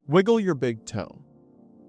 Wiggle your big toe.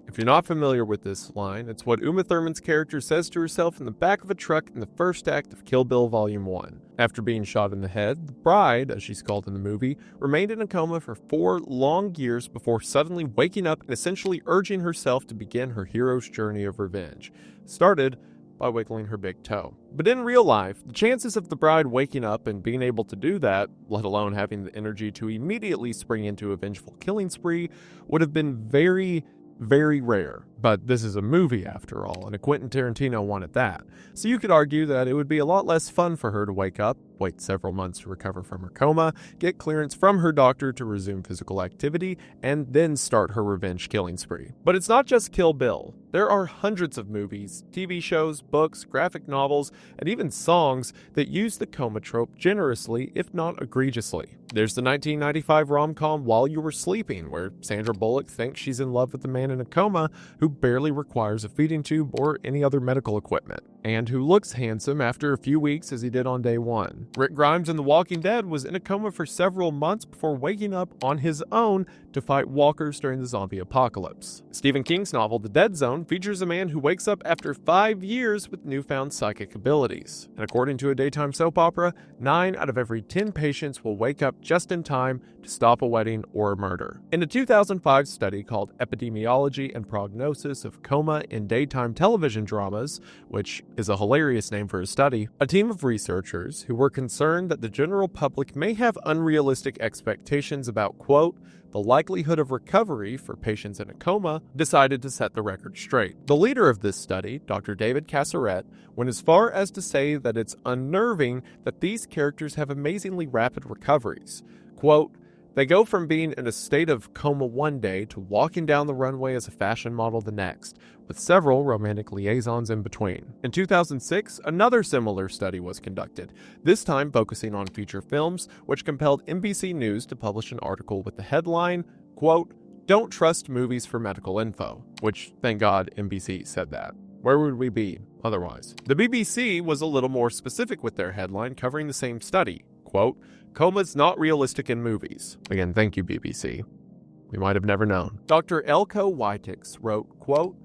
If you're not familiar with this line, it's what Uma Thurman's character says to herself in the back of a truck in the first act of Kill Bill Volume 1. After being shot in the head, the bride, as she's called in the movie, remained in a coma for 4 long years before suddenly waking up and essentially urging herself to begin her hero's journey of revenge. Started by wiggling her big toe. But in real life, the chances of the bride waking up and being able to do that, let alone having the energy to immediately spring into a vengeful killing spree, would have been very, very rare. But this is a movie after all, and a Quentin Tarantino wanted that. So you could argue that it would be a lot less fun for her to wake up, wait several months to recover from her coma, get clearance from her doctor to resume physical activity, and then start her revenge killing spree. But it's not just Kill Bill. There are hundreds of movies, TV shows, books, graphic novels, and even songs that use the coma trope generously, if not egregiously. There's the 1995 rom-com While You Were Sleeping, where Sandra Bullock thinks she's in love with a man in a coma who barely requires a feeding tube or any other medical equipment, and who looks handsome after a few weeks as he did on day one. Rick Grimes in The Walking Dead was in a coma for several months before waking up on his own to fight walkers during the zombie apocalypse. Stephen King's novel The Dead Zone features a man who wakes up after 5 years with newfound psychic abilities. And according to a daytime soap opera, 9 out of every 10 patients will wake up just in time to stop a wedding or a murder. In a 2005 study called Epidemiology and Prognosis of Coma in Daytime Television Dramas, which is a hilarious name for a study, a team of researchers who were concerned that the general public may have unrealistic expectations about, quote, the likelihood of recovery for patients in a coma, decided to set the record straight. The leader of this study, Dr. David Casseret, went as far as to say that it's unnerving that these characters have amazingly rapid recoveries. Quote, they go from being in a state of coma one day to walking down the runway as a fashion model the next, with several romantic liaisons in between. In 2006, another similar study was conducted, this time focusing on feature films, which compelled NBC News to publish an article with the headline, quote, don't trust movies for medical info, which, thank God, NBC said that. Where would we be otherwise? The BBC was a little more specific with their headline covering the same study, quote, coma's not realistic in movies. Again, thank you, BBC. We might have never known. Dr. Elko Wytix wrote, quote,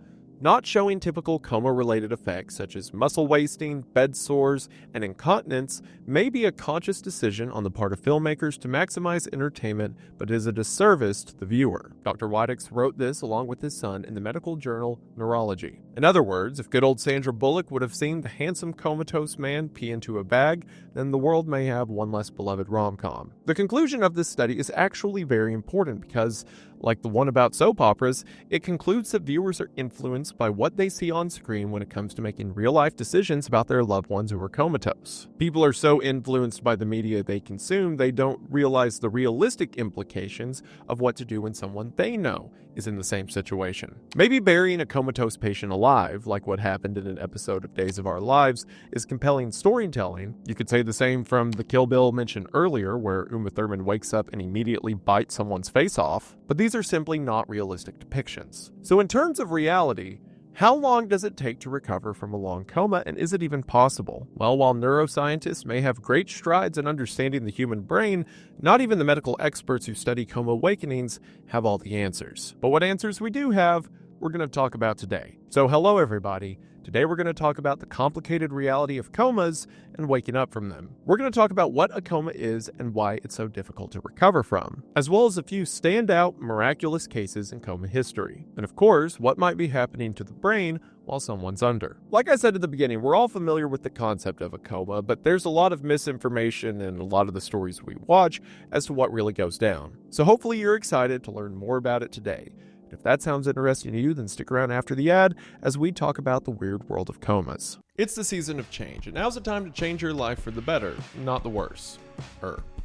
not showing typical coma-related effects such as muscle wasting, bed sores, and incontinence may be a conscious decision on the part of filmmakers to maximize entertainment, but is a disservice to the viewer. Dr. Wytix wrote this along with his son in the medical journal Neurology. In other words, if good old Sandra Bullock would have seen the handsome comatose man pee into a bag, then the world may have one less beloved rom-com. The conclusion of this study is actually very important because, like the one about soap operas, it concludes that viewers are influenced by what they see on screen when it comes to making real-life decisions about their loved ones who are comatose. People are so influenced by the media they consume, they don't realize the realistic implications of what to do when someone they know is in the same situation. Maybe burying a comatose patient alive, like what happened in an episode of Days of Our Lives, is compelling storytelling. You could say the same from the Kill Bill mentioned earlier, where Uma Thurman wakes up and immediately bites someone's face off, but these are simply not realistic depictions. So in terms of reality, how long does it take to recover from a long coma, and is it even possible? Well, while neuroscientists may have great strides in understanding the human brain, not even the medical experts who study coma awakenings have all the answers. But what answers we do have, we're going to talk about today. So hello everybody. Today we're going to talk about the complicated reality of comas and waking up from them. We're going to talk about what a coma is and why it's so difficult to recover from, as well as a few standout miraculous cases in coma history. And of course, what might be happening to the brain while someone's under. Like I said at the beginning, we're all familiar with the concept of a coma, but there's a lot of misinformation in a lot of the stories we watch as to what really goes down. So hopefully you're excited to learn more about it today. If that sounds interesting to you, then stick around after the ad as we talk about the weird world of comas. It's the season of change, and now's the time to change your life for the better, not the worse.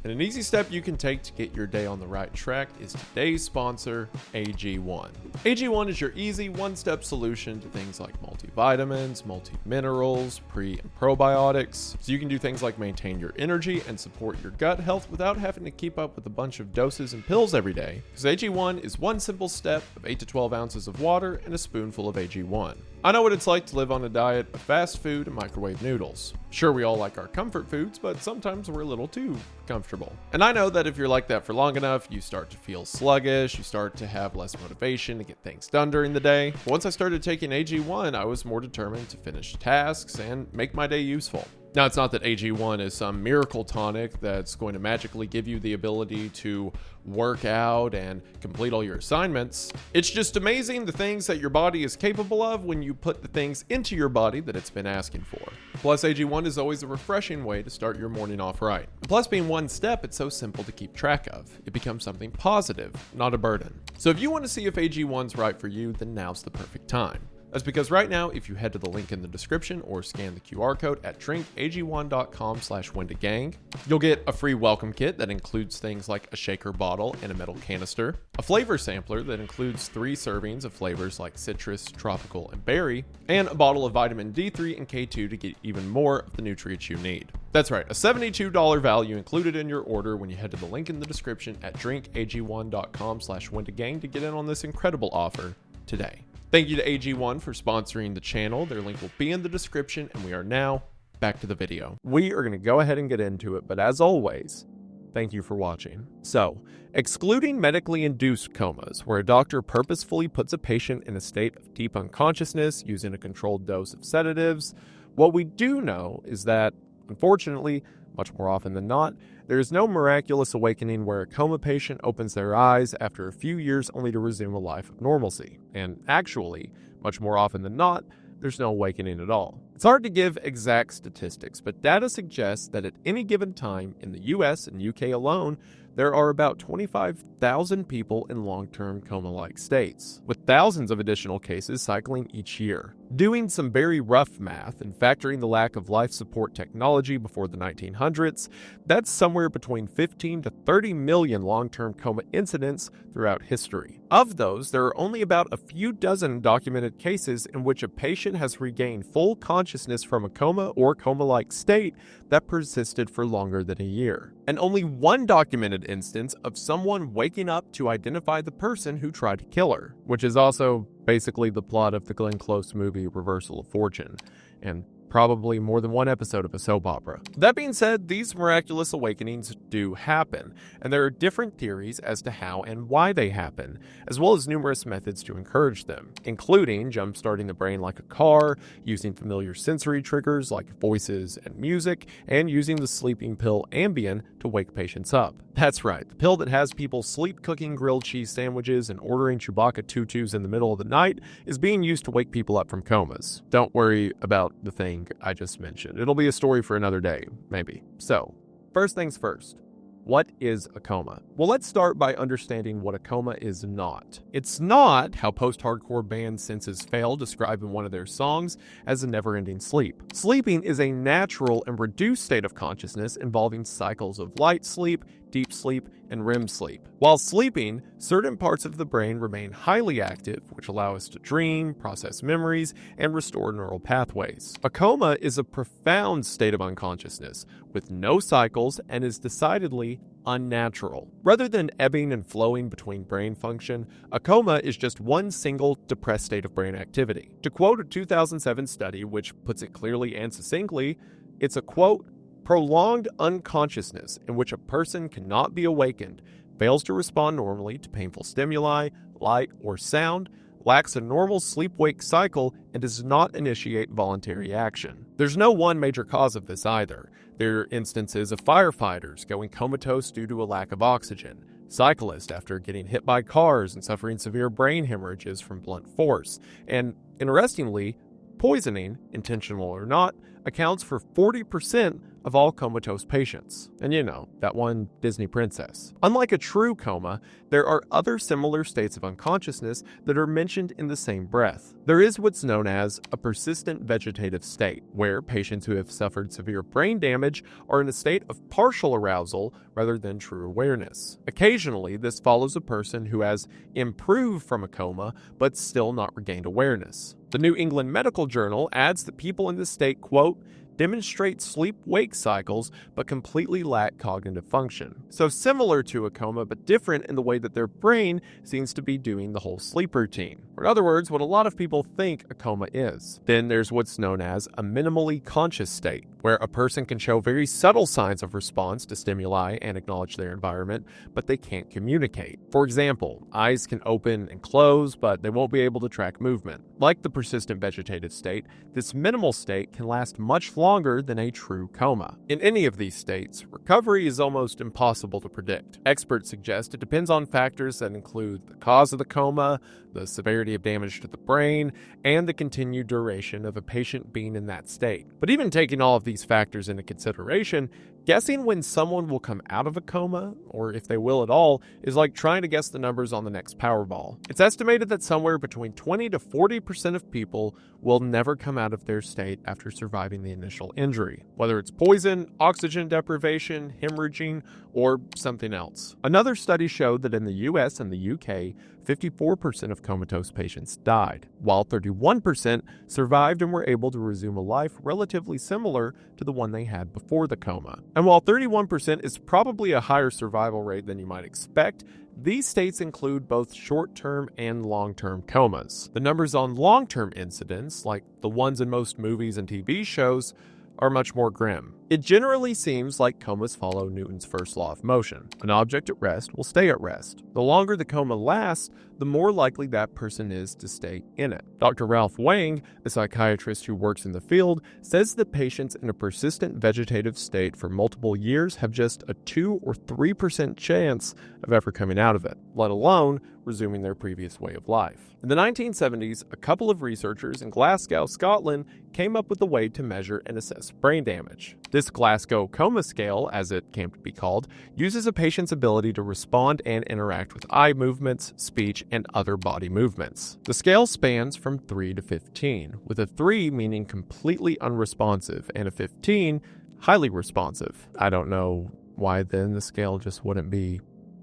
And an easy step you can take to get your day on the right track is today's sponsor, AG1. AG1 is your easy one-step solution to things like multivitamins, multiminerals, pre and probiotics, so you can do things like maintain your energy and support your gut health without having to keep up with a bunch of doses and pills every day. Because AG1 is one simple step of 8 to 12 ounces of water and a spoonful of AG1. I know what it's like to live on a diet of fast food and microwave noodles. Sure, we all like our comfort foods, but sometimes we're a little too comfortable. And I know that if you're like that for long enough, you start to feel sluggish, you start to have less motivation to get things done during the day. Once I started taking AG1, I was more determined to finish tasks and make my day useful. Now, it's not that AG1 is some miracle tonic that's going to magically give you the ability to work out and complete all your assignments. It's just amazing the things that your body is capable of when you put the things into your body that it's been asking for. Plus, AG1 is always a refreshing way to start your morning off right. Plus, being one step, it's so simple to keep track of. It becomes something positive, not a burden. So if you want to see if AG1's right for you, then now's the perfect time. That's because right now, if you head to the link in the description or scan the QR code at drinkag1.com/Wendigang, you'll get a free welcome kit that includes things like a shaker bottle and a metal canister, a flavor sampler that includes 3 servings of flavors like citrus, tropical, and berry, and a bottle of vitamin D3 and K2 to get even more of the nutrients you need. That's right, a $72 value included in your order when you head to the link in the description at drinkag1.com/Wendigang to get in on this incredible offer today. Thank you to AG1 for sponsoring the channel. Their link will be in the description, and we are now back to the video. We are going to go ahead and get into it, but as always, thank you for watching. So, excluding medically induced comas, where a doctor purposefully puts a patient in a state of deep unconsciousness using a controlled dose of sedatives, what we do know is that, unfortunately, much more often than not, there is no miraculous awakening where a coma patient opens their eyes after a few years only to resume a life of normalcy. And actually, much more often than not, there's no awakening at all. It's hard to give exact statistics, but data suggests that at any given time in the US and UK alone, there are about 25,000 people in long-term coma-like states, with thousands of additional cases cycling each year. Doing some very rough math and factoring the lack of life support technology before the 1900s, that's somewhere between 15 to 30 million long-term coma incidents throughout history. Of those, there are only about a few dozen documented cases in which a patient has regained full consciousness from a coma or coma-like state that persisted for longer than a year. And only one documented instance of someone waking up to identify the person who tried to kill her, which is also basically the plot of the Glenn Close movie Reversal of Fortune, and probably more than one episode of a soap opera. That being said, these miraculous awakenings do happen, and there are different theories as to how and why they happen, as well as numerous methods to encourage them, including jump-starting the brain like a car, using familiar sensory triggers like voices and music, and using the sleeping pill Ambien to wake patients up. That's right, the pill that has people sleep cooking grilled cheese sandwiches and ordering Chewbacca tutus in the middle of the night is being used to wake people up from comas. Don't worry about the thing I just mentioned. It'll be a story for another day, maybe. So, first things first. What is a coma? Well, let's start by understanding what a coma is not. It's not how post-hardcore band Senses Fail describe in one of their songs as a never-ending sleep. Sleeping is a natural and reduced state of consciousness involving cycles of light sleep, deep sleep, and REM sleep. While sleeping, certain parts of the brain remain highly active, which allow us to dream, process memories, and restore neural pathways. A coma is a profound state of unconsciousness, with no cycles, and is decidedly unnatural. Rather than ebbing and flowing between brain function, a coma is just one single depressed state of brain activity. To quote a 2007 study, which puts it clearly and succinctly, it's a, quote, prolonged unconsciousness in which a person cannot be awakened, fails to respond normally to painful stimuli, light, or sound, lacks a normal sleep-wake cycle, and does not initiate voluntary action. There's no one major cause of this either. There are instances of firefighters going comatose due to a lack of oxygen, cyclists after getting hit by cars and suffering severe brain hemorrhages from blunt force, and, interestingly, poisoning, intentional or not, accounts for 40% of all comatose patients. And you know, that one Disney princess. Unlike a true coma, there are other similar states of unconsciousness that are mentioned in the same breath. There is what's known as a persistent vegetative state, where patients who have suffered severe brain damage are in a state of partial arousal rather than true awareness. Occasionally, this follows a person who has improved from a coma but still not regained awareness. The New England Medical Journal adds that people in this state, quote, demonstrate sleep-wake cycles but completely lack cognitive function. So similar to a coma, but different in the way that their brain seems to be doing the whole sleep routine. Or in other words, what a lot of people think a coma is. Then there's what's known as a minimally conscious state, where a person can show very subtle signs of response to stimuli and acknowledge their environment, but they can't communicate. For example, eyes can open and close, but they won't be able to track movement. Like the persistent vegetative state, this minimal state can last much longer than a true coma. In any of these states, recovery is almost impossible to predict. Experts suggest it depends on factors that include the cause of the coma, the severity of damage to the brain, and the continued duration of a patient being in that state. But even taking all of these factors into consideration, guessing when someone will come out of a coma, or if they will at all, is like trying to guess the numbers on the next Powerball. It's estimated that somewhere between 20 to 40% of people will never come out of their state after surviving the initial injury, whether it's poison, oxygen deprivation, hemorrhaging, or something else. Another study showed that in the US and the UK, 54% of comatose patients died, while 31% survived and were able to resume a life relatively similar to the one they had before the coma. And while 31% is probably a higher survival rate than you might expect, these states include both short-term and long-term comas. The numbers on long-term incidents, like the ones in most movies and TV shows, are much more grim. It generally seems like comas follow Newton's first law of motion. An object at rest will stay at rest. The longer the coma lasts, the more likely that person is to stay in it. Dr. Ralph Wang, a psychiatrist who works in the field, says that patients in a persistent vegetative state for multiple years have just a 2 or 3% chance of ever coming out of it, let alone resuming their previous way of life. In the 1970s, a couple of researchers in Glasgow, Scotland, came up with a way to measure and assess brain damage. This Glasgow Coma Scale, as it came to be called, uses a patient's ability to respond and interact with eye movements, speech, and other body movements. The scale spans from 3 to 15, with a 3 meaning completely unresponsive and a 15 highly responsive. I don't know why then the scale just wouldn't be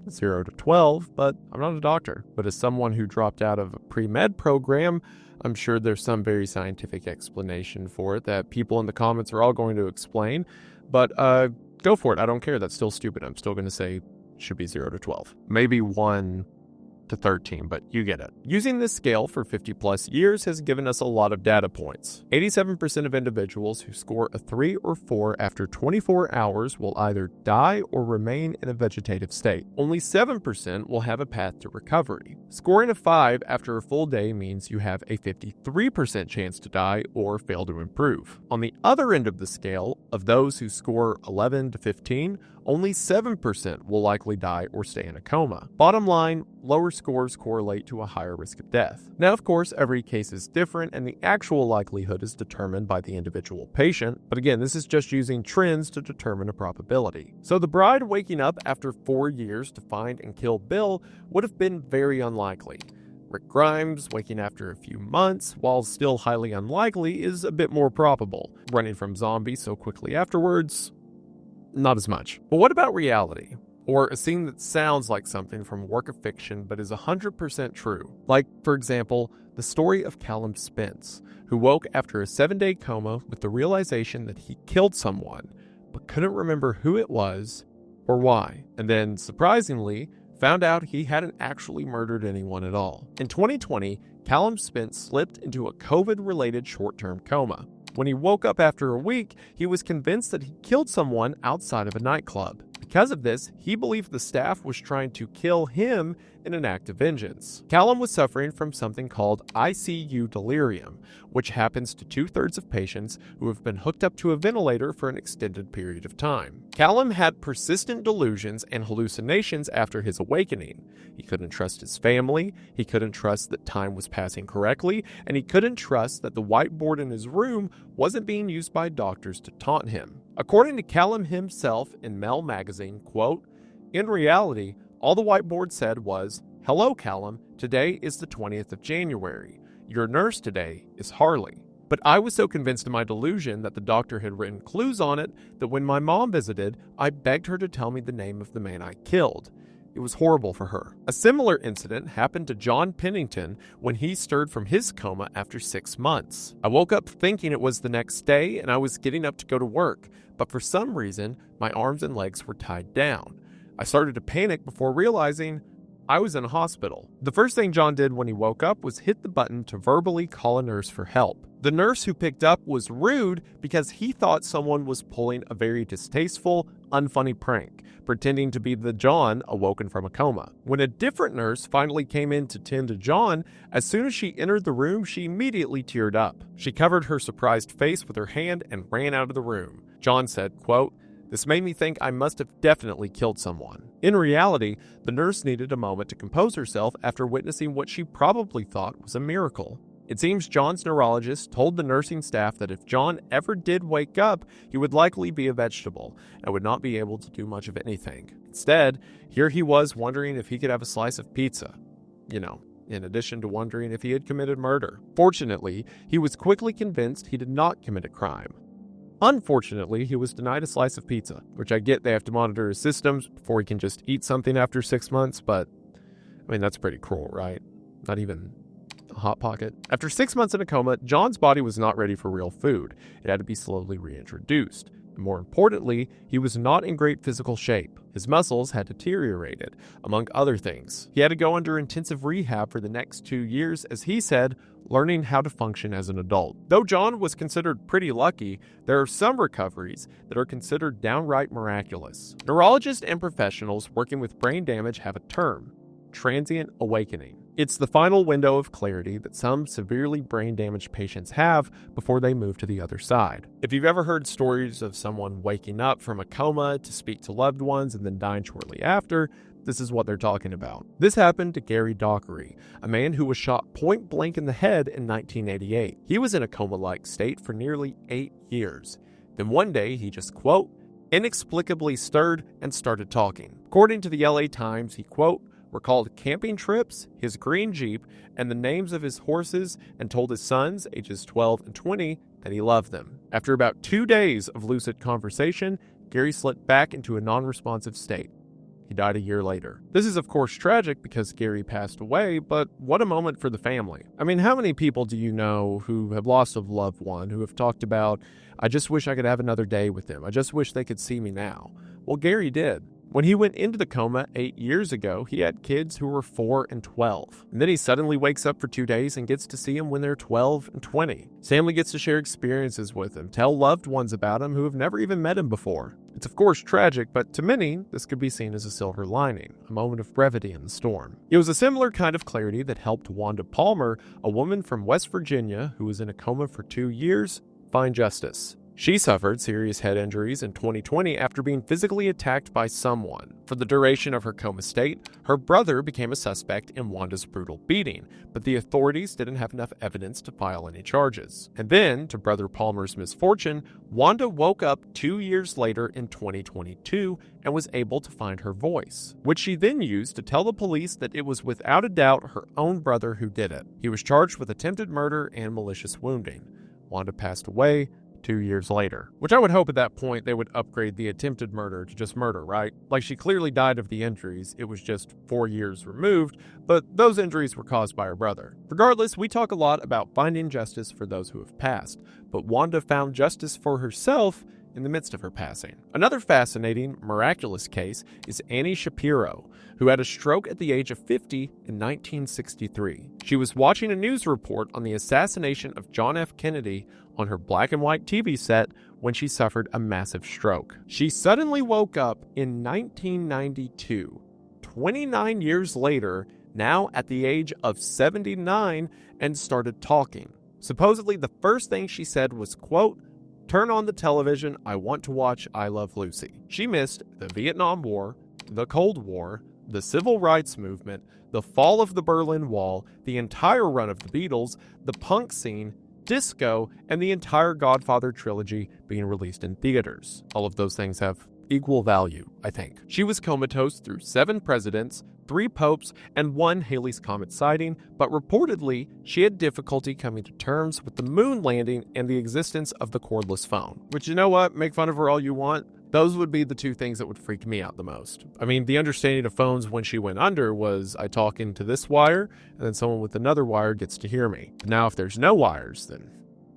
0 to 12, but I'm not a doctor. But as someone who dropped out of a pre-med program, I'm sure there's some very scientific explanation for it that people in the comments are all going to explain. But go for it. I don't care. That's still stupid. I'm still going to say it should be 0 to 12. Maybe 1 to 13, but you get it. Using this scale for 50 plus years has given us a lot of data points. 87% of individuals who score a 3 or 4 after 24 hours will either die or remain in a vegetative state. Only 7% will have a path to recovery. Scoring a 5 after a full day means you have a 53% chance to die or fail to improve. On the other end of the scale, of those who score 11 to 15, only 7% will likely die or stay in a coma. Bottom line, lower scores correlate to a higher risk of death. Now, of course, every case is different and the actual likelihood is determined by the individual patient, but again, this is just using trends to determine a probability. So the bride waking up after 4 years to find and kill Bill would have been very unlikely. Rick Grimes waking after a few months, while still highly unlikely, is a bit more probable. Running from zombies so quickly afterwards, not as much. But what about reality? Or a scene that sounds like something from a work of fiction but is 100% true. Like, for example, the story of Callum Spence, who woke after a 7-day coma with the realization that he killed someone, but couldn't remember who it was or why. And then, surprisingly, found out he hadn't actually murdered anyone at all. In 2020, Callum Spence slipped into a COVID-related short-term coma. When he woke up after a week, he was convinced that he killed someone outside of a nightclub. Because of this, he believed the staff was trying to kill him in an act of vengeance. Callum was suffering from something called ICU delirium, which happens to 2/3 of patients who have been hooked up to a ventilator for an extended period of time. Callum had persistent delusions and hallucinations after his awakening. He couldn't trust his family, he couldn't trust that time was passing correctly, and he couldn't trust that the whiteboard in his room wasn't being used by doctors to taunt him. According to Callum himself in Mel magazine, quote, "In reality, all the whiteboard said was, 'Hello, Callum, today is the 20th of January. Your nurse today is Harley.' But I was so convinced of my delusion that the doctor had written clues on it that when my mom visited, I begged her to tell me the name of the man I killed. It was horrible for her. A similar incident happened to John Pennington when he stirred from his coma after 6 months. I woke up thinking it was the next day and I was getting up to go to work, but for some reason, my arms and legs were tied down. I started to panic before realizing I was in a hospital. The first thing John did when he woke up was hit the button to verbally call a nurse for help. The nurse who picked up was rude because he thought someone was pulling a very distasteful, unfunny prank, pretending to be the John awoken from a coma. When a different nurse finally came in to tend to John, as soon as she entered the room, she immediately teared up. She covered her surprised face with her hand and ran out of the room. John said, quote, "This made me think I must have definitely killed someone." In reality, the nurse needed a moment to compose herself after witnessing what she probably thought was a miracle. It seems John's neurologist told the nursing staff that if John ever did wake up, he would likely be a vegetable and would not be able to do much of anything. Instead, here he was wondering if he could have a slice of pizza. In addition to wondering if he had committed murder. Fortunately, he was quickly convinced he did not commit a crime. Unfortunately, he was denied a slice of pizza, which I get they have to monitor his systems before he can just eat something after 6 months, but that's pretty cruel, right? Not even a Hot Pocket. After 6 months in a coma, John's body was not ready for real food. It had to be slowly reintroduced. And more importantly, he was not in great physical shape. His muscles had deteriorated, among other things. He had to go under intensive rehab for the next 2 years, as he said, learning how to function as an adult. Though John was considered pretty lucky, there are some recoveries that are considered downright miraculous. Neurologists and professionals working with brain damage have a term: transient awakening. It's the final window of clarity that some severely brain-damaged patients have before they move to the other side. If you've ever heard stories of someone waking up from a coma to speak to loved ones and then dying shortly after, this is what they're talking about. This happened to Gary Dockery, a man who was shot point blank in the head in 1988. He was in a coma-like state for nearly 8 years. Then one day he just, quote, inexplicably stirred and started talking. According to the LA Times, he, quote, recalled camping trips, his green Jeep, and the names of his horses, and told his sons, ages 12 and 20, that he loved them. After about 2 days of lucid conversation, Gary slipped back into a non-responsive state. He died a year later. This is of course tragic because Gary passed away, but what a moment for the family. How many people do you know who have lost a loved one who have talked about, I just wish I could have another day with them. I just wish they could see me now. Well, Gary did. When he went into the coma 8 years ago, he had kids who were 4 and 12. And then he suddenly wakes up for 2 days and gets to see them when they're 12 and 20. His family gets to share experiences with him, tell loved ones about him who have never even met him before. It's of course tragic, but to many, this could be seen as a silver lining, a moment of brevity in the storm. It was a similar kind of clarity that helped Wanda Palmer, a woman from West Virginia who was in a coma for 2 years, find justice. She suffered serious head injuries in 2020 after being physically attacked by someone. For the duration of her coma state, her brother became a suspect in Wanda's brutal beating, but the authorities didn't have enough evidence to file any charges. And then, to Brother Palmer's misfortune, Wanda woke up 2 years later in 2022 and was able to find her voice, which she then used to tell the police that it was without a doubt her own brother who did it. He was charged with attempted murder and malicious wounding. Wanda passed away 2 years later. Which I would hope at that point they would upgrade the attempted murder to just murder, right? Like, she clearly died of the injuries, it was just 4 years removed, but those injuries were caused by her brother. Regardless, we talk a lot about finding justice for those who have passed, but Wanda found justice for herself in the midst of her passing. Another fascinating, miraculous case is Annie Shapiro, who had a stroke at the age of 50 in 1963. She was watching a news report on the assassination of John F. Kennedy on her black and white TV set when she suffered a massive stroke. She suddenly woke up in 1992, 29 years later, now at the age of 79, and started talking. Supposedly, the first thing she said was, quote, turn on the television, I want to watch I Love Lucy. She missed the Vietnam War, the Cold War, the Civil Rights Movement, the fall of the Berlin Wall, the entire run of the Beatles, the punk scene, disco, and the entire Godfather trilogy being released in theaters. All of those things have equal value, I think. She was comatose through 7 presidents, 3 popes, and 1 Halley's Comet sighting, but reportedly, she had difficulty coming to terms with the moon landing and the existence of the cordless phone. Which, you know what? Make fun of her all you want. Those would be the two things that would freak me out the most. I mean, the understanding of phones when she went under was I talk into this wire, and then someone with another wire gets to hear me. Now, if there's no wires, then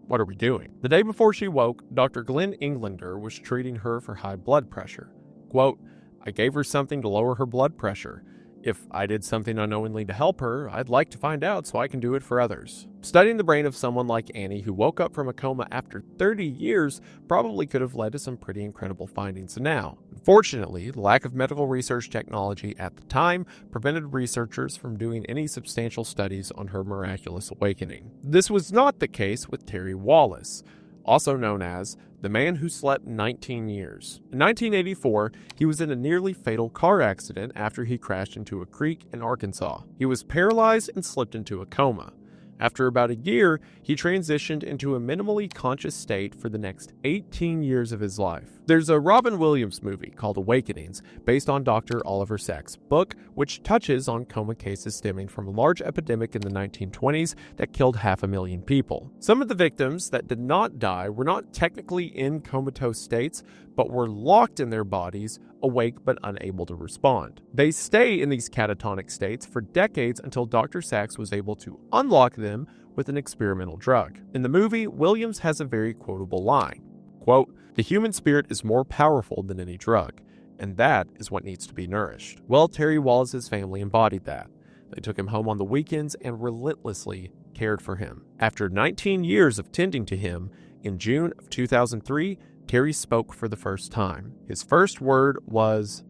what are we doing? The day before she woke, Dr. Glenn Englander was treating her for high blood pressure. Quote, I gave her something to lower her blood pressure. If I did something unknowingly to help her, I'd like to find out so I can do it for others. Studying the brain of someone like Annie who woke up from a coma after 30 years probably could have led to some pretty incredible findings now. Unfortunately, the lack of medical research technology at the time prevented researchers from doing any substantial studies on her miraculous awakening. This was not the case with Terry Wallace, also known as the man who slept 19 years. In 1984, he was in a nearly fatal car accident after he crashed into a creek in Arkansas. He was paralyzed and slipped into a coma. After about a year, he transitioned into a minimally conscious state for the next 18 years of his life. There's a Robin Williams movie called Awakenings, based on Dr. Oliver Sacks' book, which touches on coma cases stemming from a large epidemic in the 1920s that killed 500,000 people. Some of the victims that did not die were not technically in comatose states, but were locked in their bodies, awake but unable to respond. They stay in these catatonic states for decades until Dr. Sacks was able to unlock them with an experimental drug. In the movie, Williams has a very quotable line, quote, the human spirit is more powerful than any drug, and that is what needs to be nourished. Well, Terry Wallace's family embodied that. They took him home on the weekends and relentlessly cared for him. After 19 years of tending to him, in June of 2003, Terry spoke for the first time. His first word was,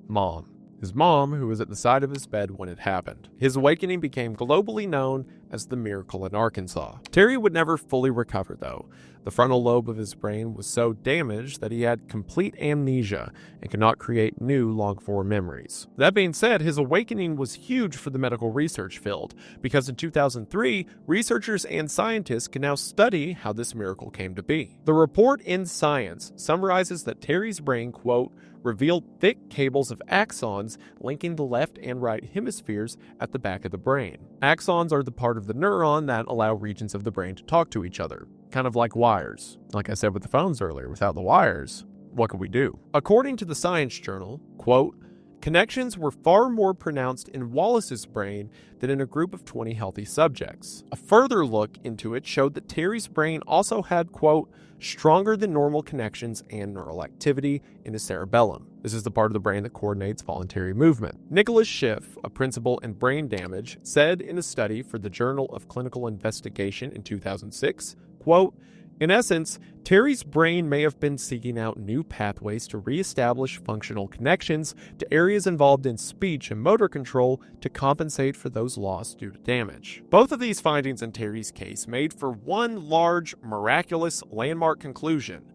Mom. His mom, who was at the side of his bed when it happened. His awakening became globally known as the Miracle in Arkansas. Terry would never fully recover, though. The frontal lobe of his brain was so damaged that he had complete amnesia and could not create new long-form memories. That being said, his awakening was huge for the medical research field, because in 2003, researchers and scientists can now study how this miracle came to be. The report in Science summarizes that Terry's brain, quote, revealed thick cables of axons linking the left and right hemispheres at the back of the brain. Axons are the part of the neuron that allow regions of the brain to talk to each other, kind of like wires. Like I said with the phones earlier, without the wires, what could we do? According to the Science Journal, quote, connections were far more pronounced in Wallace's brain than in a group of 20 healthy subjects. A further look into it showed that Terry's brain also had, quote, stronger than normal connections and neural activity in his cerebellum. This is the part of the brain that coordinates voluntary movement. Nicholas Schiff, a principal in brain damage, said in a study for the Journal of Clinical Investigation in 2006, quote, in essence, Terry's brain may have been seeking out new pathways to reestablish functional connections to areas involved in speech and motor control to compensate for those lost due to damage. Both of these findings in Terry's case made for one large, miraculous landmark conclusion.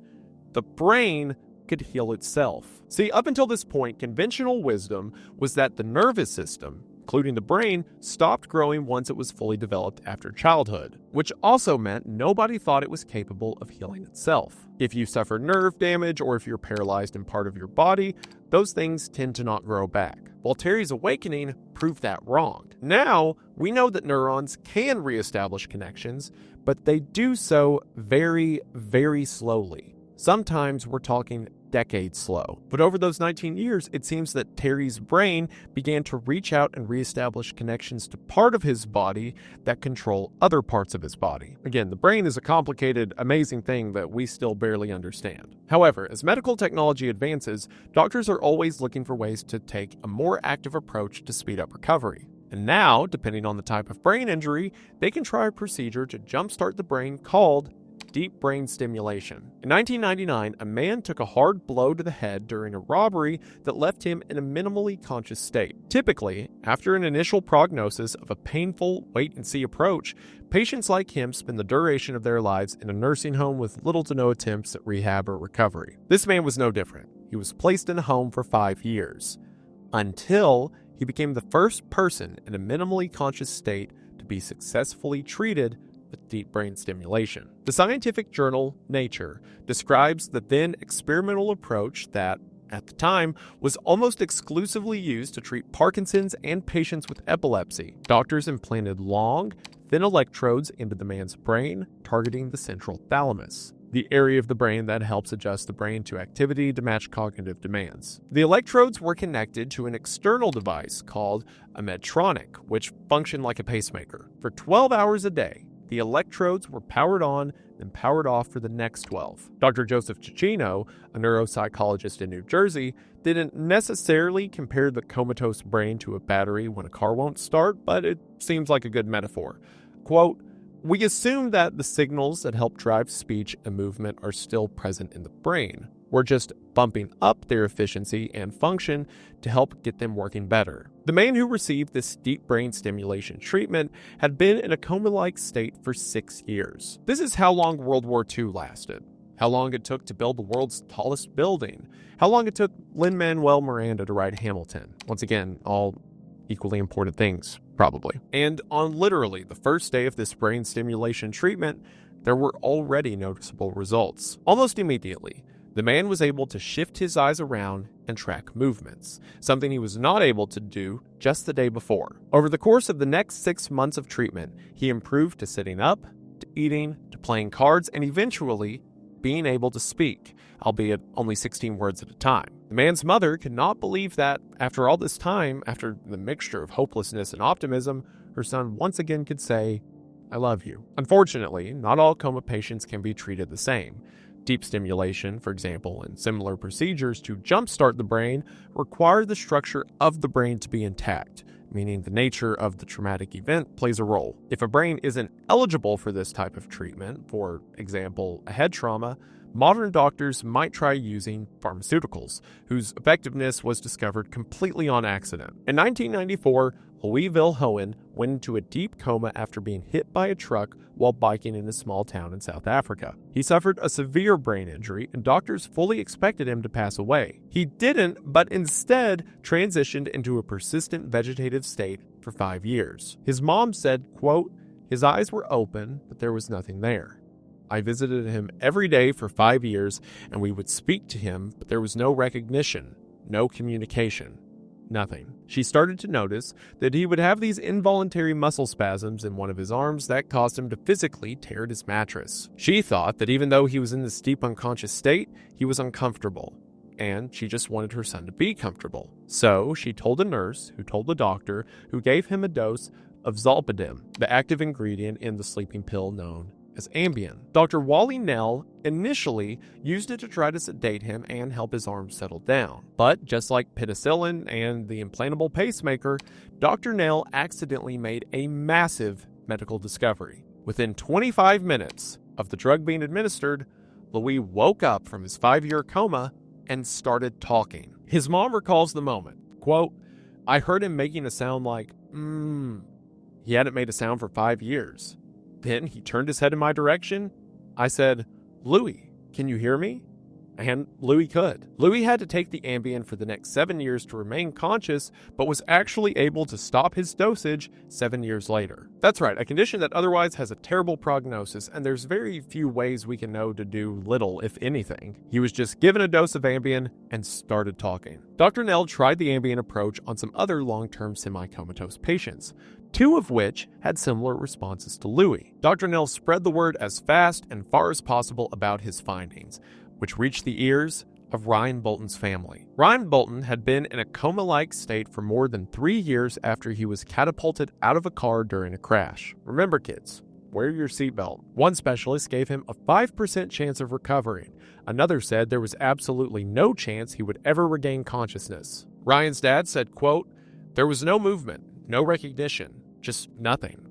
The brain could heal itself. See, up until this point, conventional wisdom was that the nervous system, including the brain, stopped growing once it was fully developed after childhood, which also meant nobody thought it was capable of healing itself. If you suffer nerve damage or if you're paralyzed in part of your body, those things tend to not grow back. Well, Terry's awakening proved that wrong. Now, we know that neurons can reestablish connections, but they do so very, very slowly. Sometimes we're talking decades slow. But over those 19 years, it seems that Terry's brain began to reach out and reestablish connections to part of his body that control other parts of his body. Again, the brain is a complicated, amazing thing that we still barely understand. However, as medical technology advances, doctors are always looking for ways to take a more active approach to speed up recovery. And now, depending on the type of brain injury, they can try a procedure to jumpstart the brain called deep brain stimulation. In 1999, a man took a hard blow to the head during a robbery that left him in a minimally conscious state. Typically, after an initial prognosis of a painful wait-and-see approach, patients like him spend the duration of their lives in a nursing home with little to no attempts at rehab or recovery. This man was no different. He was placed in a home for 5 years, until he became the first person in a minimally conscious state to be successfully treated with deep brain stimulation. The scientific journal Nature describes the then experimental approach that, at the time, was almost exclusively used to treat Parkinson's and patients with epilepsy. Doctors implanted long, thin electrodes into the man's brain, targeting the central thalamus. the area of the brain that helps adjust the brain to activity to match cognitive demands. The electrodes were connected to an external device called a Medtronic, which functioned like a pacemaker. For 12 hours a day, the electrodes were powered on and powered off for the next 12. Dr. Joseph Cicino, a neuropsychologist in New Jersey, didn't necessarily compare the comatose brain to a battery when a car won't start, but it seems like a good metaphor. Quote, "We assume that the signals that help drive speech and movement are still present in the brain. We're just bumping up their efficiency and function to help get them working better." The man who received this deep brain stimulation treatment had been in a coma-like state for 6 years. This is how long World War II lasted, how long it took to build the world's tallest building, how long it took Lin-Manuel Miranda to write Hamilton. Once again, all equally important things, probably. And on literally the first day of this brain stimulation treatment, there were already noticeable results. Almost immediately, the man was able to shift his eyes around and track movements, something he was not able to do just the day before. Over the course of the next 6 months of treatment, he improved to sitting up, to eating, to playing cards, and eventually being able to speak, albeit only 16 words at a time. The man's mother could not believe that, after all this time, after the mixture of hopelessness and optimism, her son once again could say, "I love you." Unfortunately, not all coma patients can be treated the same. Deep stimulation, for example, and similar procedures to jumpstart the brain require the structure of the brain to be intact, meaning the nature of the traumatic event plays a role. If a brain isn't eligible for this type of treatment, for example, a head trauma, modern doctors might try using pharmaceuticals, whose effectiveness was discovered completely on accident. In 1994, Louis Viljoen went into a deep coma after being hit by a truck while biking in a small town in South Africa. He suffered a severe brain injury, and doctors fully expected him to pass away. He didn't, but instead transitioned into a persistent vegetative state for 5 years. His mom said, quote, "His eyes were open, but there was nothing there. I visited him every day for 5 years, and we would speak to him, but there was no recognition, no communication. Nothing." She started to notice that he would have these involuntary muscle spasms in one of his arms that caused him to physically tear at his mattress. She thought that even though he was in this deep unconscious state, he was uncomfortable, and she just wanted her son to be comfortable. So she told a nurse, who told the doctor, who gave him a dose of zolpidem, the active ingredient in the sleeping pill known as Ambien. Dr. Wally Nell initially used it to try to sedate him and help his arms settle down. But just like penicillin and the implantable pacemaker, Dr. Nell accidentally made a massive medical discovery. Within 25 minutes of the drug being administered, Louis woke up from his 5-year coma and started talking. His mom recalls the moment. Quote, "I heard him making a sound like, He hadn't made a sound for 5 years. Then he turned his head in my direction. I said, 'Louis, can you hear me?' And Louis could. Louis had to take the Ambien for the next 7 years to remain conscious, but was actually able to stop his dosage 7 years later. That's right, a condition that otherwise has a terrible prognosis, and there's very few ways we can know to do little, if anything. He was just given a dose of Ambien and started talking. Dr. Nell tried the Ambien approach on some other long-term semi-comatose patients, 2 of which had similar responses to Louis. Dr. Nell spread the word as fast and far as possible about his findings, which reached the ears of Ryan Bolton's family. Ryan Bolton had been in a coma-like state for more than 3 years after he was catapulted out of a car during a crash. Remember, kids, wear your seatbelt. One specialist gave him a 5% chance of recovering. Another said there was absolutely no chance he would ever regain consciousness. Ryan's dad said, quote, "There was no movement, no recognition, just nothing.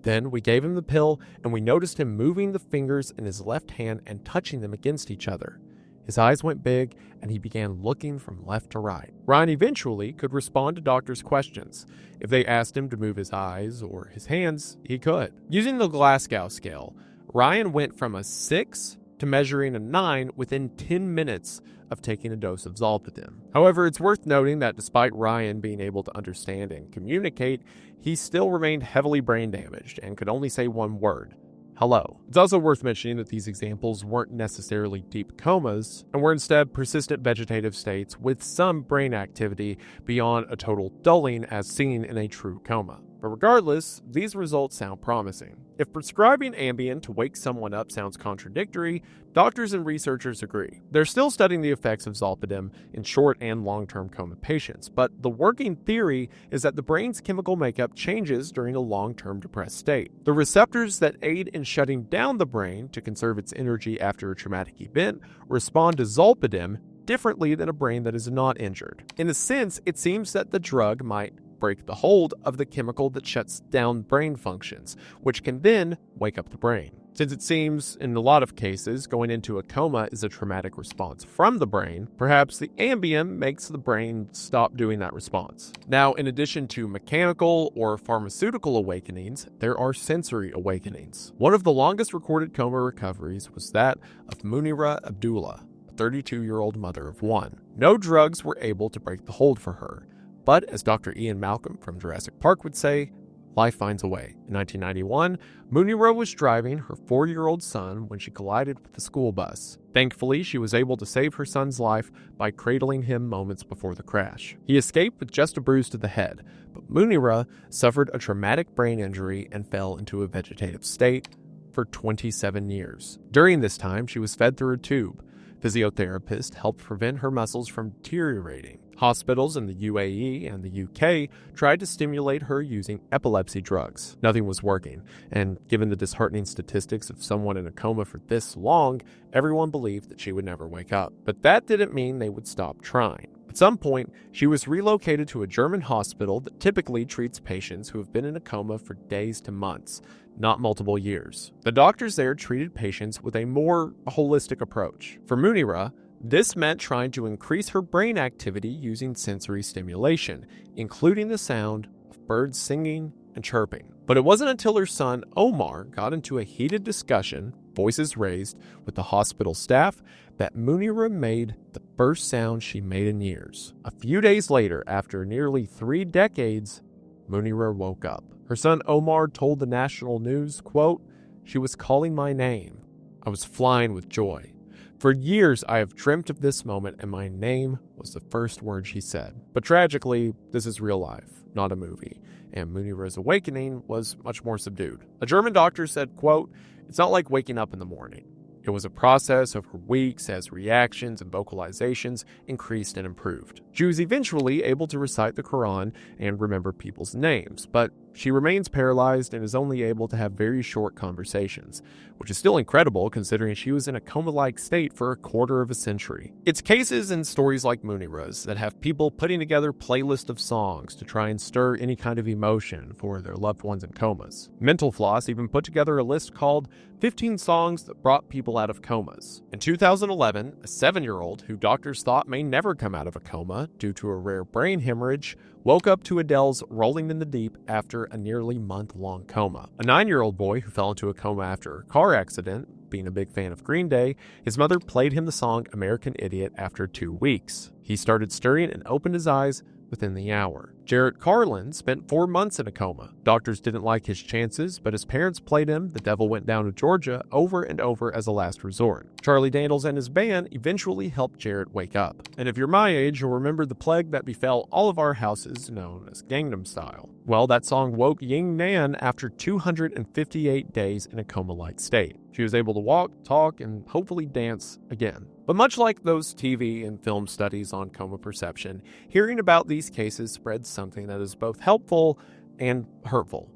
Then we gave him the pill, and we noticed him moving the fingers in his left hand and touching them against each other. His eyes went big, and he began looking from left to right." Ryan eventually could respond to doctors' questions. If they asked him to move his eyes or his hands, he could. Using the Glasgow scale, Ryan went from a 6 to measuring a 9 within 10 minutes of taking a dose of zolpidem. However, it's worth noting that despite Ryan being able to understand and communicate, he still remained heavily brain damaged and could only say one word: hello. It's also worth mentioning that these examples weren't necessarily deep comas, and were instead persistent vegetative states with some brain activity beyond a total dulling as seen in a true coma. But regardless, these results sound promising. If prescribing Ambien to wake someone up sounds contradictory, doctors and researchers agree. They're still studying the effects of zolpidem in short and long-term coma patients, but the working theory is that the brain's chemical makeup changes during a long-term depressed state. The receptors that aid in shutting down the brain to conserve its energy after a traumatic event respond to zolpidem differently than a brain that is not injured. In a sense, it seems that the drug might break the hold of the chemical that shuts down brain functions, which can then wake up the brain. Since it seems, in a lot of cases, going into a coma is a traumatic response from the brain, perhaps the Ambien makes the brain stop doing that response. Now, in addition to mechanical or pharmaceutical awakenings, there are sensory awakenings. One of the longest recorded coma recoveries was that of Munira Abdullah, a 32-year-old mother of one. No drugs were able to break the hold for her. But, as Dr. Ian Malcolm from Jurassic Park would say, life finds a way. In 1991, Munira was driving her 4-year-old son when she collided with the school bus. Thankfully, she was able to save her son's life by cradling him moments before the crash. He escaped with just a bruise to the head, but Munira suffered a traumatic brain injury and fell into a vegetative state for 27 years. During this time, she was fed through a tube. Physiotherapists helped prevent her muscles from deteriorating. Hospitals in the UAE and the UK tried to stimulate her using epilepsy drugs. Nothing was working, and given the disheartening statistics of someone in a coma for this long, everyone believed that she would never wake up. But that didn't mean they would stop trying. At some point, she was relocated to a German hospital that typically treats patients who have been in a coma for days to months, not multiple years. The doctors there treated patients with a more holistic approach. For Munira, this meant trying to increase her brain activity using sensory stimulation, including the sound of birds singing and chirping. But it wasn't until her son Omar got into a heated discussion, voices raised, with the hospital staff that Munira made the first sound she made in years. A few days later, after nearly 3 decades, Munira woke up. Her son Omar told the national news, quote, "She was calling my name. I was flying with joy. For years, I have dreamt of this moment, and my name was the first word she said." But tragically, this is real life, not a movie, and Munira's awakening was much more subdued. A German doctor said, quote, "It's not like waking up in the morning. It was a process over weeks as reactions and vocalizations increased and improved. She was eventually able to recite the Quran and remember people's names, but she remains paralyzed and is only able to have very short conversations, which is still incredible considering she was in a coma-like state for a quarter of a century. It's cases and stories like Munira's that have people putting together playlists of songs to try and stir any kind of emotion for their loved ones in comas. Mental Floss even put together a list called 15 Songs That Brought People Out of Comas. In 2011, a 7-year-old who doctors thought may never come out of a coma due to a rare brain hemorrhage woke up to Adele's Rolling in the Deep after a nearly month-long coma. A 9-year-old boy who fell into a coma after a car accident, being a big fan of Green Day, his mother played him the song American Idiot after 2 weeks. He started stirring and opened his eyes within the hour. Jarrett Carlin spent 4 months in a coma. Doctors didn't like his chances, but his parents played him The Devil Went Down to Georgia over and over as a last resort. Charlie Daniels and his band eventually helped Jarrett wake up. And if you're my age, you'll remember the plague that befell all of our houses, known as Gangnam Style. Well, that song woke Ying Nan after 258 days in a coma-like state. She was able to walk, talk, and hopefully dance again. But much like those TV and film studies on coma perception, hearing about these cases spreads something that is both helpful and hurtful.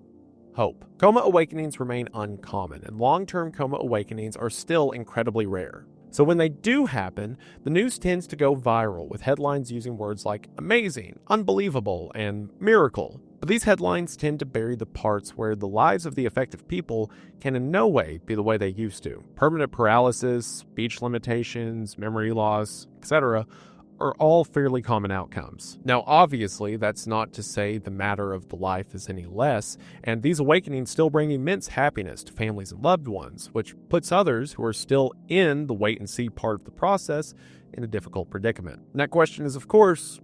Hope. Coma awakenings remain uncommon, and long-term coma awakenings are still incredibly rare. So when they do happen, the news tends to go viral with headlines using words like amazing, unbelievable, and miracle. But these headlines tend to bury the parts where the lives of the affected people can in no way be the way they used to. Permanent paralysis, speech limitations, memory loss, etc. are all fairly common outcomes. Now, obviously, that's not to say the matter of the life is any less, and these awakenings still bring immense happiness to families and loved ones, which puts others who are still in the wait-and-see part of the process in a difficult predicament. And that question is, of course,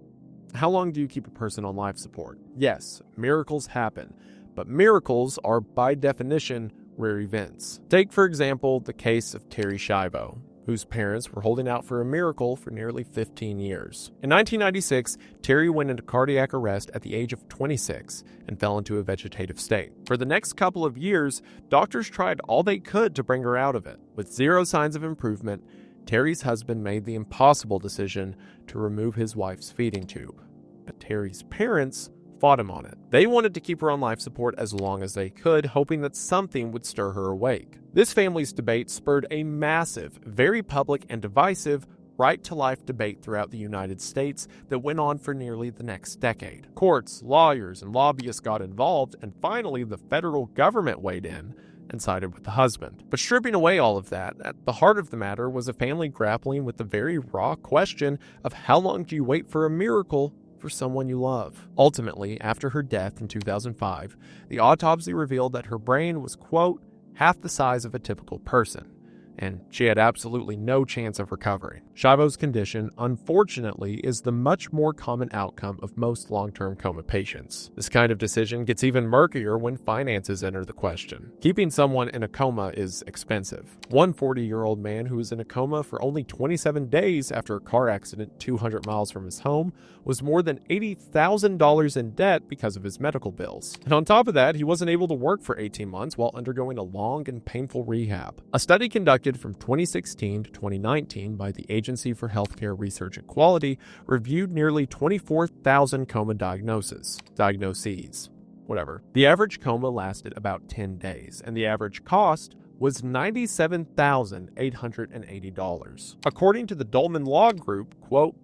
how long do you keep a person on life support? Yes, miracles happen, but miracles are, by definition, rare events. Take, for example, the case of Terry Schiavo, whose parents were holding out for a miracle for nearly 15 years. In 1996, Terry went into cardiac arrest at the age of 26 and fell into a vegetative state. For the next couple of years, doctors tried all they could to bring her out of it. With zero signs of improvement, Terry's husband made the impossible decision to remove his wife's feeding tube. But Terry's parents fought him on it. They wanted to keep her on life support as long as they could, hoping that something would stir her awake. This family's debate spurred a massive, very public and divisive right-to-life debate throughout the United States that went on for nearly the next decade. Courts, lawyers, and lobbyists got involved, and finally the federal government weighed in and sided with the husband. But stripping away all of that, at the heart of the matter was a family grappling with the very raw question of how long do you wait for a miracle for someone you love? Ultimately, after her death in 2005, the autopsy revealed that her brain was, quote, half the size of a typical person, and she had absolutely no chance of recovering. Schiavo's condition, unfortunately, is the much more common outcome of most long-term coma patients. This kind of decision gets even murkier when finances enter the question. Keeping someone in a coma is expensive. One 40-year-old man who was in a coma for only 27 days after a car accident 200 miles from his home was more than $80,000 in debt because of his medical bills. And on top of that, he wasn't able to work for 18 months while undergoing a long and painful rehab. A study conducted from 2016 to 2019 by the Agency for Healthcare Research and Quality reviewed nearly 24,000 coma diagnoses. The average coma lasted about 10 days, and the average cost was $97,880. According to the Dolman Law Group, quote,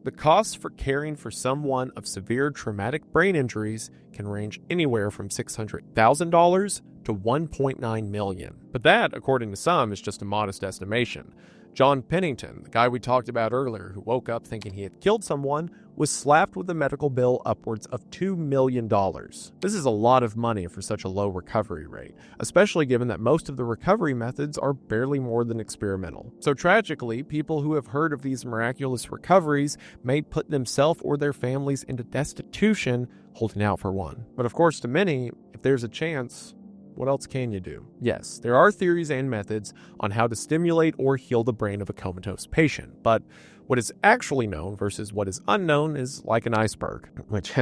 the costs for caring for someone of severe traumatic brain injuries can range anywhere from $600,000 to $1.9 million. But that, according to some, is just a modest estimation. John Pennington, the guy we talked about earlier who woke up thinking he had killed someone, was slapped with a medical bill upwards of $2 million. This is a lot of money for such a low recovery rate, especially given that most of the recovery methods are barely more than experimental. So tragically, people who have heard of these miraculous recoveries may put themselves or their families into destitution holding out for one. But of course, to many, if there's a chance, what else can you do? Yes, there are theories and methods on how to stimulate or heal the brain of a comatose patient, but what is actually known versus what is unknown is like an iceberg, which,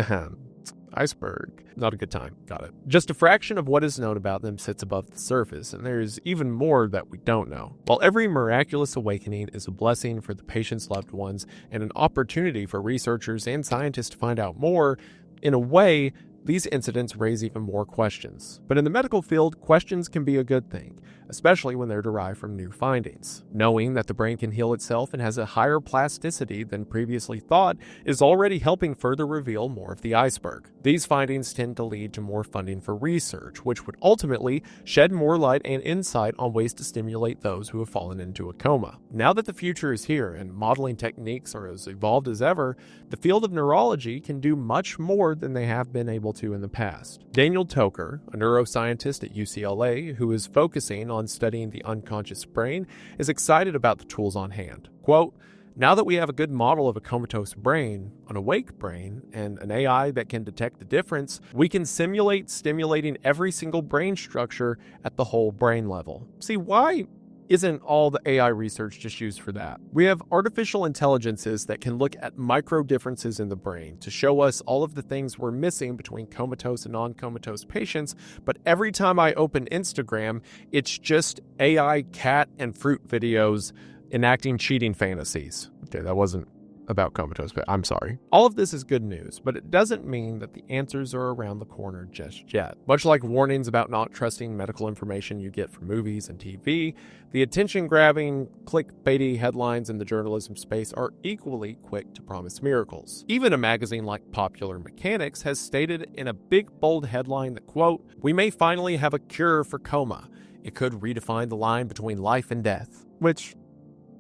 iceberg, not a good time, got it. Just a fraction of what is known about them sits above the surface, and there's even more that we don't know. While every miraculous awakening is a blessing for the patient's loved ones and an opportunity for researchers and scientists to find out more, in a way, these incidents raise even more questions. But in the medical field, questions can be a good thing, especially when they're derived from new findings. Knowing that the brain can heal itself and has a higher plasticity than previously thought is already helping further reveal more of the iceberg. These findings tend to lead to more funding for research, which would ultimately shed more light and insight on ways to stimulate those who have fallen into a coma. Now that the future is here and modeling techniques are as evolved as ever, the field of neurology can do much more than they have been able to in the past. Daniel Toker, a neuroscientist at UCLA who is focusing on studying the unconscious brain, is excited about the tools on hand. Quote, now that we have a good model of a comatose brain, an awake brain, and an AI that can detect the difference, we can simulate stimulating every single brain structure at the whole brain level. See, why isn't all the AI research just used for that? We have artificial intelligences that can look at micro differences in the brain to show us all of the things we're missing between comatose and non-comatose patients, but every time I open Instagram, it's just AI cat and fruit videos enacting cheating fantasies. Okay, that wasn't about comatose, but I'm sorry. All of this is good news, but it doesn't mean that the answers are around the corner just yet. Much like warnings about not trusting medical information you get from movies and TV, the attention-grabbing, clickbaity headlines in the journalism space are equally quick to promise miracles. Even a magazine like Popular Mechanics has stated in a big, bold headline that, quote, we may finally have a cure for coma. It could redefine the line between life and death. Which,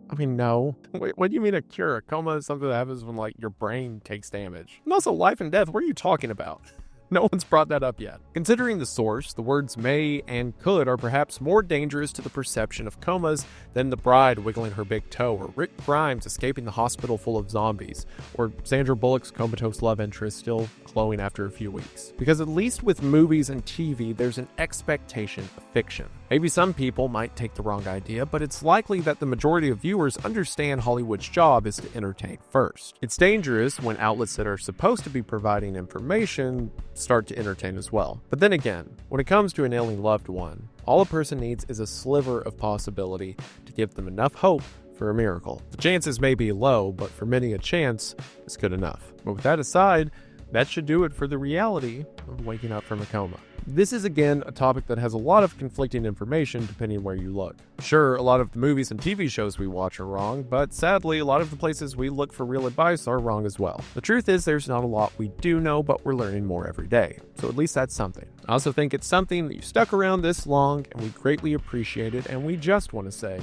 I mean, no. Wait, what do you mean a cure? A coma is something that happens when, like, your brain takes damage. And also life and death, what are you talking about? No one's brought that up yet. Considering the source, the words may and could are perhaps more dangerous to the perception of Comas than the bride wiggling her big toe, or Rick Grimes escaping the hospital full of zombies, or Sandra Bullock's comatose love interest still glowing after a few weeks. Because at least with movies and TV, there's an expectation of fiction. Maybe some people might take the wrong idea, but it's likely that the majority of viewers understand Hollywood's job is to entertain first. It's dangerous when outlets that are supposed to be providing information start to entertain as well. But then again, when it comes to an ailing loved one, all a person needs is a sliver of possibility to give them enough hope for a miracle. The chances may be low, but for many a chance is good enough. But with that aside, that should do it for the reality of waking up from a coma. This is again a topic that has a lot of conflicting information depending where you look. Sure, a lot of the movies and TV shows we watch are wrong, but sadly a lot of the places we look for real advice are wrong as well. The truth is there's not a lot we do know, but we're learning more every day. So at least that's something. I also think it's something that you stuck around this long, and we greatly appreciate it, and we just want to say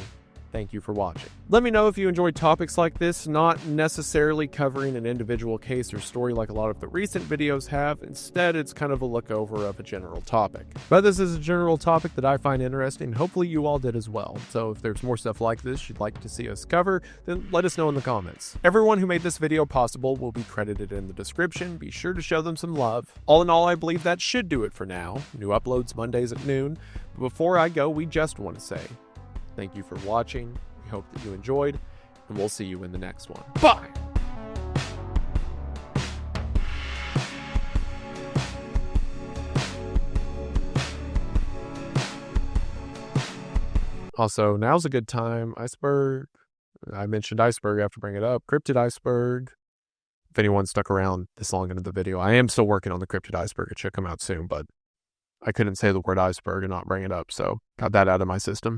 thank you for watching. Let me know if you enjoy topics like this, not necessarily covering an individual case or story like a lot of the recent videos have. Instead, it's kind of a look over of a general topic. But this is a general topic that I find interesting. Hopefully you all did as well. So if there's more stuff like this you'd like to see us cover, then let us know in the comments. Everyone who made this video possible will be credited in the description. Be sure to show them some love. All in all, I believe that should do it for now. New uploads Mondays at noon. But before I go, we just want to say thank you for watching. We hope that you enjoyed, and we'll see you in the next one. Bye! Also, now's a good time. Iceberg. I mentioned iceberg. I have to bring it up. Cryptid iceberg. If anyone stuck around this long into the video, I am still working on the cryptid iceberg. It should come out soon, but I couldn't say the word iceberg and not bring it up, so got that out of my system.